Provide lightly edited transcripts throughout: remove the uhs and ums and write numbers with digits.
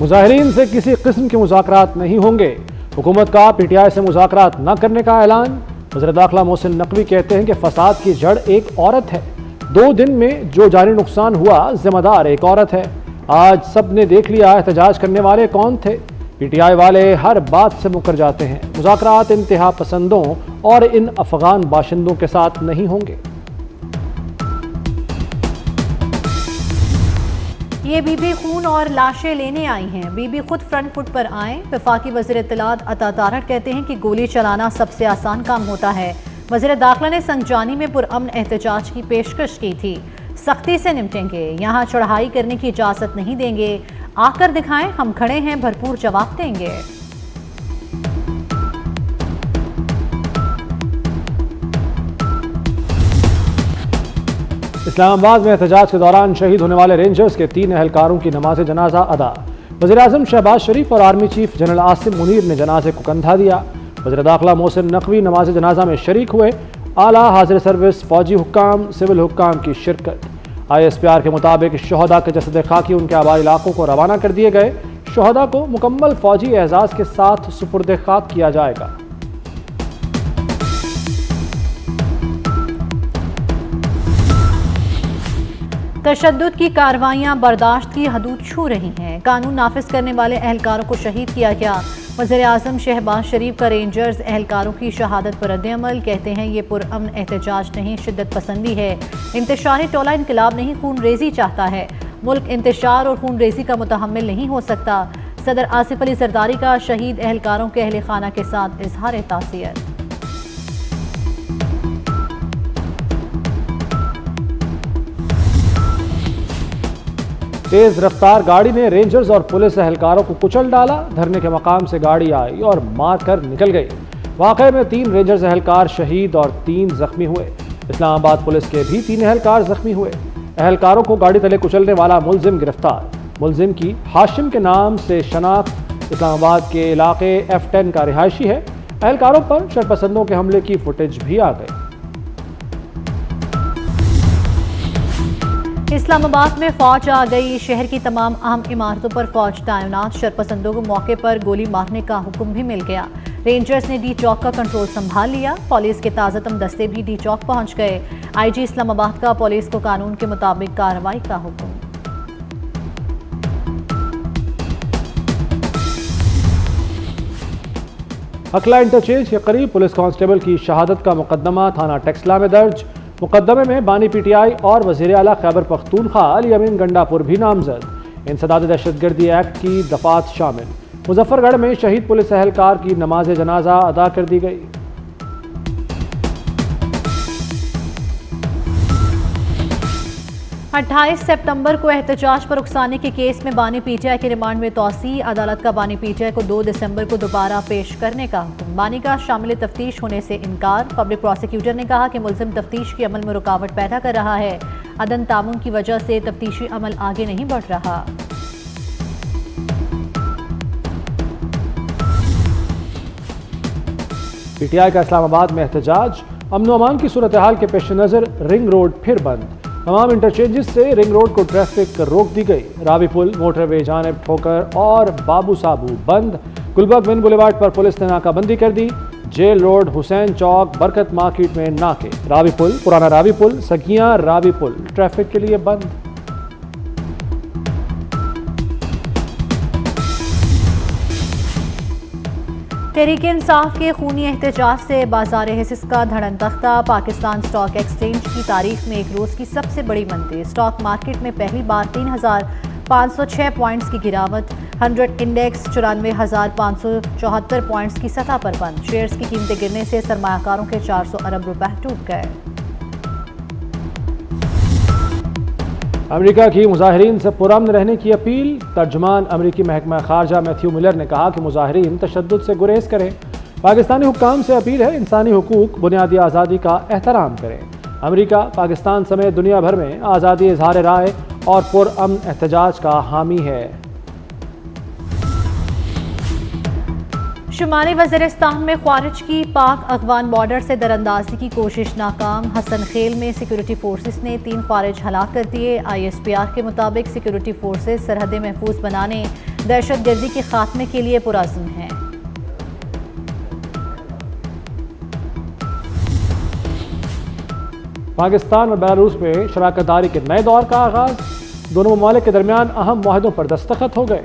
मुजाहिरीन से किसी किस्म के मुज़ाकरात नहीं होंगे। हुकूमत का पीटीआई से मुज़ाकरात न करने का ऐलान। वज़ीर दाखिला मोहसिन नकवी कहते हैं कि फसाद की जड़ एक औरत है। 2 दिन में जो जानी नुकसान हुआ जिम्मेदार एक औरत है। आज सब ने देख लिया एहतजाज करने वाले कौन थे। पीटीआई वाले हर बात से मुकर जाते हैं। मुज़ाकरात इंतहा पसंदों और इन अफगान बाशिंदों के साथ नहीं होंगे। ये बीबी खून और लाशें लेने आई हैं। बीबी खुद फ्रंट फुट पर आए। वफाकी वज़ीर इत्तलात अता तारड़ कहते हैं कि गोली चलाना सबसे आसान काम होता है। वज़ीर दाखिला ने संगजानी में पुरअमन एहतजाज की पेशकश की थी। सख्ती से निपटेंगे, यहाँ चढ़ाई करने की इजाज़त नहीं देंगे। आकर दिखाएं, हम खड़े हैं, भरपूर जवाब देंगे। इस्लामाबाद में एहतजाज के दौरान शहीद होने वाले रेंजर्स के 3 एहलकारों की नमाज जनाजा अदा। वज़ीर आज़म शहबाज शरीफ और army chief general Asim Munir ने जनाजे को कंधा दिया। वज़ीर दाखिला मोहसिन नकवी नमाज जनाजा में शरीक हुए। आला हाजिर सर्विस, फौजी हुक्काम, सिविल हुक्काम की शिरकत। ISPR के मुताबिक शहदा के जसद खाकी उनके आबाई इलाकों को रवाना कर दिए गए। शहदा को मुकम्मल फौजी एजाज़ के साथ सुपुर्द खाक किया जाएगा। तशद्दुद की कार्रवाइयाँ बर्दाश्त की हदूद छू रही हैं। कानून नाफिज करने वाले एहलकारों को शहीद किया गया। वज़ीर आज़म शहबाज शरीफ का रेंजर्स एहलकारों की शहादत पर रद्द-ए-अमल। कहते हैं ये पुरअमन एहतजाज नहीं, शिद्दत पसंदी है। इंतशारी टोला इनकलाब नहीं, खून रेजी चाहता है। मुल्क इंतशार और खून रेजी का मुतहम्मिल नहीं हो सकता। सदर आसिफ अली जरदारी का शहीद एहलकारों के अहल खाना के साथ इजहार ताज़ियत। तेज रफ्तार गाड़ी ने रेंजर्स और पुलिस एहलकारों को कुचल डाला। धरने के मकाम से गाड़ी आई और मार कर निकल गई। वाक़े में 3 रेंजर्स एहलकार शहीद और 3 जख्मी हुए। इस्लामाबाद पुलिस के भी 3 एहलकार जख्मी हुए। एहलकारों को गाड़ी तले कुचलने वाला मुलजिम गिरफ्तार। मुलजिम की हाशिम के नाम से शनाख्त इस्लामाबाद के इलाके F10 का रिहायशी है। एहलकारों पर शरपसंदों के हमले की फुटेज भी आ गई। इस्लामाबाद में फौज आ गई। शहर की तमाम अहम इमारतों पर फौज तैनात। शरपसंदों को मौके पर गोली मारने का हुक्म भी मिल गया। रेंजर्स ने डी चौक का कंट्रोल संभाल लिया। पुलिस के ताज़तम दस्ते भी डी चौक पहुंच गए। IG इस्लामाबाद का पुलिस को कानून के मुताबिक कार्रवाई का हुक्म। अकला इंटरचेंज के करीब पुलिस कांस्टेबल की शहादत का मुकदमा थाना टेक्सला में दर्ज। मुकदमे में बानी PTI और वज़ीर आला खैबर पख्तूनख्वा अली अमीन गंडापुर भी नामजद। इंसदाद दहशतगर्दी एक्ट की दफात शामिल। मुजफ्फरगढ़ में शहीद पुलिस एहलकार की नमाज जनाजा अदा कर दी गई। 28 सितंबर को एहतजाज पर उकसाने के केस में बानी PTI के रिमांड में तौसी। अदालत का बानी PTI को 2 दिसंबर को दोबारा पेश करने का हुक्म। बानी का शामिल तफ्तीश होने से इनकार। पब्लिक प्रोसिक्यूटर ने कहा कि मुलजिम तफ्तीश के अमल में रुकावट पैदा कर रहा है। अदम तामुन की वजह से तफ्तीशी अमल आगे नहीं बढ़ रहा। PTI का इस्लामाबाद में एहतजाज। अमन अमान की सूरत हाल के पेश नज़र रिंग रोड फिर बंद। तमाम इंटरचेंजेस से रिंग रोड को ट्रैफिक रोक दी गई। रावी पुल, मोटरवे जानिब ठोकर और बाबू साबू बंद। गुलबर्ग मेन बुलेवार्ड पर पुलिस ने नाकाबंदी कर दी। जेल रोड, हुसैन चौक, बरकत मार्केट में नाके। रावी पुल, पुराना रावी पुल, सगियां रावी पुल ट्रैफिक के लिए बंद। तहरीक इंसाफ के खूनी एहतजाज से बाजार हिस्स का धड़न तख्ता। पाकिस्तान स्टॉक एक्सचेंज की तारीख में एक रोज़ की सबसे बड़ी मंदी। स्टॉक मार्केट में पहली बार 3,506 पॉइंट्स की गिरावट। 100 इंडेक्स 94,574 पॉइंट्स की सतह पर बंद। शेयर्स की कीमतें गिरने से सरमायाकारों के 400 अरब रुपए डूब गए। अमेरिका की मुजाहिरीन से पुरअमन रहने की अपील। तर्जुमान अमेरिकी महकमा खारजा मैथ्यू मिलर ने कहा कि मुजाहिरीन तशद्दुद से गुरेज करें। पाकिस्तानी हुक्काम से अपील है, इंसानी हुकूक, बुनियादी आज़ादी का एहतराम करें। अमेरिका पाकिस्तान समेत दुनिया भर में आज़ादी इजहार राय और पुरअमन एहतजाज का हामी है। शुमाली वज़ीरिस्तान में ख्वारिज की पाक अफगान बॉर्डर से दरअंदाजी की कोशिश नाकाम। हसन खेल में सिक्योरिटी फोर्सेस ने 3 ख्वारिज हलाक कर दिए। ISPR के मुताबिक सिक्योरिटी फोर्सेस सरहदें महफूज बनाने दहशतगर्दी के खात्मे के लिए पुरअज़्म हैं। पाकिस्तान और बेलारूस में शराकतदारी के नए दौर का आगाज। दोनों ममालिक के दरमियान अहम मुआहदों पर दस्तखत हो गए।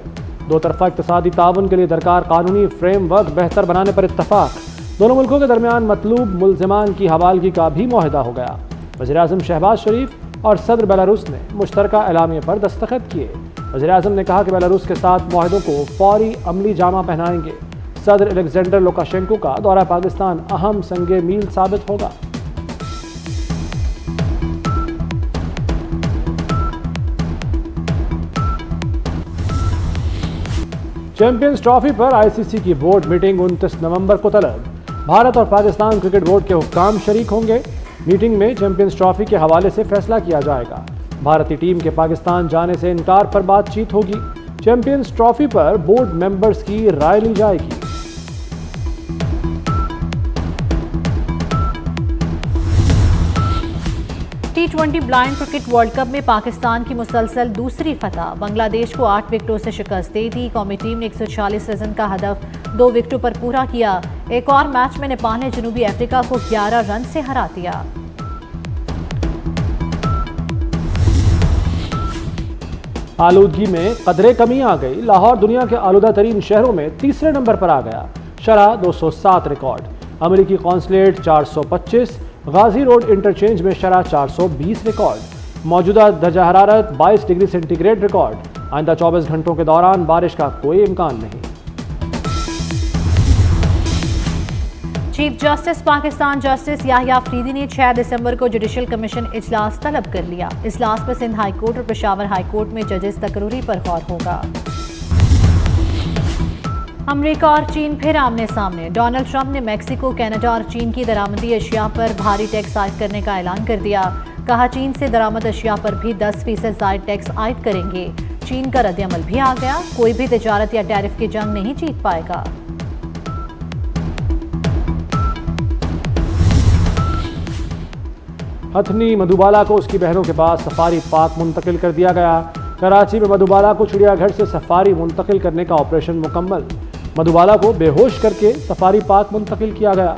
दो तरफा इक़्तिसादी ताउन के लिए दरकार कानूनी फ्रेमवर्क बेहतर बनाने पर इत्तफाक। दोनों मुल्कों के दरमियान मतलूब मुल्ज़िमान की हवालगी का भी मुआहदा हो गया। वज़ीर-ए-आज़म शहबाज शरीफ और सदर बेलारूस ने मुश्तरका एलामिया पर दस्तखत किए। वज़ीर-ए-आज़म ने कहा कि बेलारूस के साथ मुआहदों को फौरी अमली जामा पहनाएंगे। सदर अलेक्जेंडर लुकाशेंको का दौरा पाकिस्तान अहम संगे मील साबित होगा। चैंपियंस ट्रॉफी पर आईसीसी की बोर्ड मीटिंग 29 नवंबर को तलब। भारत और पाकिस्तान क्रिकेट बोर्ड के हुक्काम शरीक होंगे। मीटिंग में चैंपियंस ट्रॉफी के हवाले से फैसला किया जाएगा। भारतीय टीम के पाकिस्तान जाने से इनकार पर बातचीत होगी। चैंपियंस ट्रॉफी पर बोर्ड मेंबर्स की राय ली जाएगी। T20 blind cricket world cup में पाकिस्तान की मुसलसल दूसरी फतह। बांग्लादेश को 8 विकेटों से शिकस्त दे दी। कौमी टीम ने 140 रन का हदफ 2 विकेटों पर पूरा किया। एक और मैच में नेपाल ने जनूबी अफ्रीका को 11 रन से हरा दिया। आलूदगी में कदरे कमी आ गई। लाहौर दुनिया के आलूदा तरीन शहरों में तीसरे नंबर पर आ गया। शरह 207 रिकॉर्ड। अमेरिकी कॉन्सुलेट 425। गाजी रोड इंटरचेंज में शरह 420 रिकॉर्ड। मौजूदा दर्जा हरारत 22 डिग्री सेंटीग्रेड रिकॉर्ड। आइंदा 24 घंटों के दौरान बारिश का कोई इम्कान नहीं। Chief justice Pakistan justice Yahya Afridi ने 6 दिसंबर को जुडिशल कमीशन इजलास तलब कर लिया। इजलास में सिंध हाई कोर्ट और पेशावर हाई कोर्ट में जजेस तकरूरी पर गौर होगा। अमेरिका और चीन फिर आमने सामने। डोनाल्ड ट्रंप ने मेक्सिको, कनाडा और चीन की दरामदी अशिया पर भारी टैक्स आयद करने का ऐलान कर दिया। कहा चीन से दरामद अशिया पर भी 10% जायद टैक्स आयद करेंगे। चीन का रद्दअमल भी आ गया। कोई भी तिजारत या टैरिफ की जंग नहीं जीत पाएगा। हथनी मधुबाला को उसकी बहनों के पास सफारी पार्क मुंतकिल कर दिया गया। कराची में मधुबाला को चिड़ियाघर से सफारी मुंतकिल करने का ऑपरेशन मुकम्मल। मधुबाला को बेहोश करके सफारी पार्क मुंतकिल किया गया।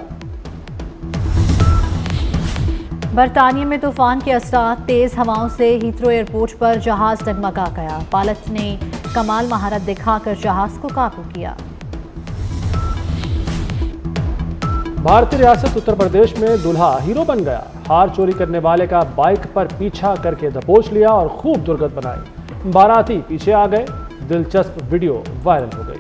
बरतानिया में तूफान के असरात। तेज हवाओं से हीथ्रो एयरपोर्ट पर जहाज डगमगा गया। पायलट ने कमाल महारत दिखाकर जहाज को काबू किया। भारतीय रियासत उत्तर प्रदेश में दूल्हा हीरो बन गया। हार चोरी करने वाले का बाइक पर पीछा करके दबोच लिया और खूब दुर्गत बनाई। बाराती पीछे आ गए। दिलचस्प वीडियो वायरल हो गई।